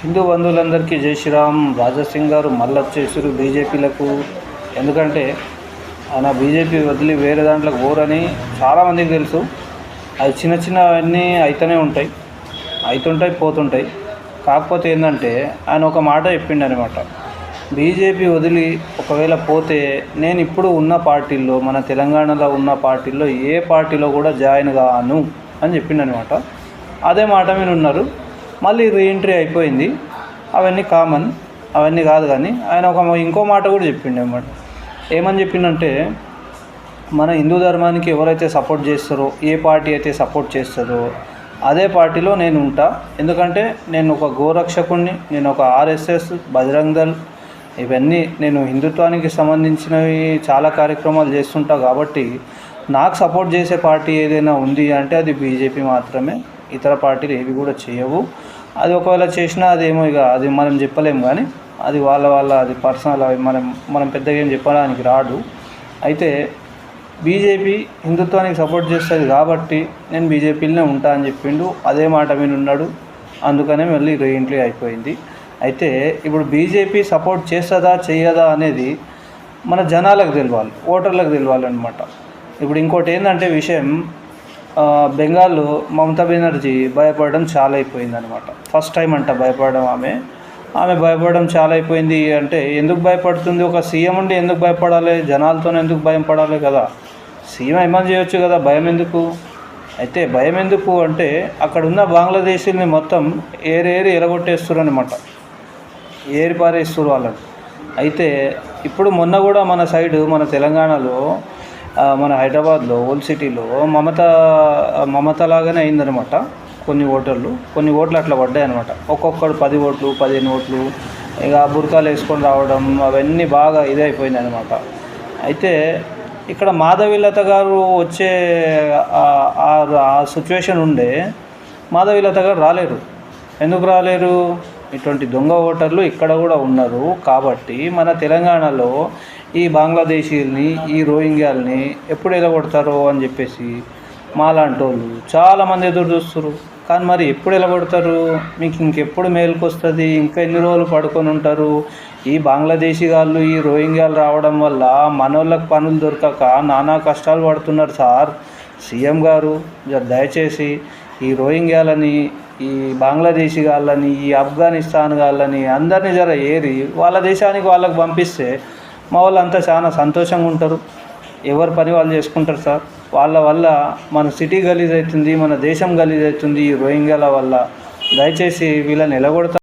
హిందూ బంధువులందరికీ జై శ్రీరామ్. రాజాసింగ్ గారు మళ్ళీ వచ్చేసారు బీజేపీలకు. ఎందుకంటే ఆయన బీజేపీ వదిలి వేరే దాంట్లోకి పోరని చాలామందికి తెలుసు. అది చిన్న చిన్నవన్నీ అవుతుంటాయి పోతుంటాయి. కాకపోతే ఏంటంటే ఆయన ఒక మాట చెప్పిండు అనమాట. బీజేపీ వదిలి ఒకవేళ పోతే నేను ఇప్పుడు ఉన్న పార్టీల్లో, మన తెలంగాణలో ఉన్న పార్టీల్లో ఏ పార్టీలో కూడా జాయిన్ కాను అని చెప్పిండు అనమాట. అదే మాట మీద ఉన్నారు. మళ్ళీ రీఎంట్రీ అయిపోయింది. అవన్నీ కామన్, అవన్నీ కాదు. కానీ ఆయన ఇంకో మాట కూడా చెప్పిండు అన్నమాట. ఏమని చెప్పిండంటే, మన హిందూ ధర్మానికి ఎవరైతే సపోర్ట్ చేస్తారో, ఏ పార్టీ అయితే సపోర్ట్ చేస్తుందో అదే పార్టీలో నేను ఉంటా. ఎందుకంటే నేను ఒక గోరక్షకుడిని, నేను ఒక ఆర్ఎస్ఎస్, బజరంగ్ దళ్, ఇవన్నీ నేను హిందుత్వానికి సంబంధించినవి చాలా కార్యక్రమాలు చేస్తుంటా. కాబట్టి నాకు సపోర్ట్ చేసే పార్టీ ఏదైనా ఉంది అంటే అది బీజేపీ మాత్రమే. ఇతర పార్టీలు ఏవి కూడా చేయవు. అది ఒకవేళ చేసినా అదేమో ఇక అది మనం చెప్పలేము. కానీ అది వాళ్ళ అది పర్సనల్. అవి మనం పెద్దగా ఏం చెప్పడానికి రాదు. అయితే బీజేపీ హిందుత్వానికి సపోర్ట్ చేస్తుంది కాబట్టి నేను బీజేపీలోనే ఉంటా అని చెప్పిండు. అదే మాట మీద ఉన్నాడు. అందుకనే మళ్ళీ రీఎంట్రీ అయిపోయింది. అయితే ఇప్పుడు బీజేపీ సపోర్ట్ చేస్తుందా చేయదా అనేది మన జనాలకు తెలియాలి, ఓటర్లకు తెలియాలన్నమాట. ఇప్పుడు ఇంకోటి ఏంటంటే విషయం, బెంగాల్లో మమతా బెనర్జీ భయపడడం చాలా అయిపోయిందనమాట. ఫస్ట్ టైం అంట భయపడడం. ఆమె భయపడడం చాలా అయిపోయింది. అంటే ఎందుకు భయపడుతుంది? ఒక సీఎం ఉండి ఎందుకు భయపడాలి? జనాలతో ఎందుకు భయం పడాలి కదా? సీఎం ఏమని చేయొచ్చు కదా, భయం ఎందుకు? అయితే భయం ఎందుకు అంటే అక్కడ ఉన్న బంగ్లాదేశీని మొత్తం ఏరి ఎలగొట్టేస్తారు అనమాట. ఏరి పారేస్తారు వాళ్ళని. అయితే ఇప్పుడు మొన్న కూడా మన సైడు, మన తెలంగాణలో, మన హైదరాబాద్లో ఓల్డ్ సిటీలో మమత లాగానే అయిందనమాట. కొన్ని ఓట్లు అట్లా పడ్డాయి అనమాట. ఒక్కొక్కడు 10 ఓట్లు 15 ఓట్లు ఇక బుర్కాలు వేసుకొని రావడం, అవన్నీ బాగా ఇదైపోయింది అనమాట. అయితే ఇక్కడ మాధవీలత గారు వచ్చే ఆ సిచ్యువేషన్ ఉండే. మాధవీలత గారు రాలేరు. ఎందుకు రాలేరు? ఇటువంటి దొంగ ఓటర్లు ఇక్కడ కూడా ఉన్నారు. కాబట్టి మన తెలంగాణలో ఈ బంగ్లాదేశీల్ని, ఈ రోహింగ్యాల్ని ఎప్పుడు ఎలగొడతారో అని చెప్పేసి మాలాంటి వాళ్ళు చాలామంది ఎదురు చూస్తారు. కానీ మరి ఎప్పుడు ఎలగొడతారు? మీకు ఇంకెప్పుడు మేలుకు వస్తుంది? ఇంకా ఎన్ని రోజులు పడుకొని ఉంటారు? ఈ బంగ్లాదేశీ వాళ్ళు, ఈ రోహింగ్యాలు రావడం వల్ల మనోళ్ళకి పనులు దొరకక నానా కష్టాలు పడుతున్నారు సార్. సీఎం గారు దయచేసి ఈ రోహింగ్యాలని, ఈ బంగ్లాదేశీ వాళ్ళని, ఈ ఆఫ్ఘనిస్తాన్ వాళ్ళని అందరినీ ఏరి వాళ్ళ దేశానికి వాళ్ళకి పంపిస్తే మా వాళ్ళంతా చాలా సంతోషంగా ఉంటారు. ఎవరి పని వాళ్ళు చేసుకుంటారు సార్. వాళ్ళ వల్ల మన సిటీ గలీజ్ అవుతుంది, మన దేశం గలీజ్ అవుతుంది ఈ రోహింగ్యాల వల్ల. దయచేసి వీళ్ళని ఎలగొడతారు.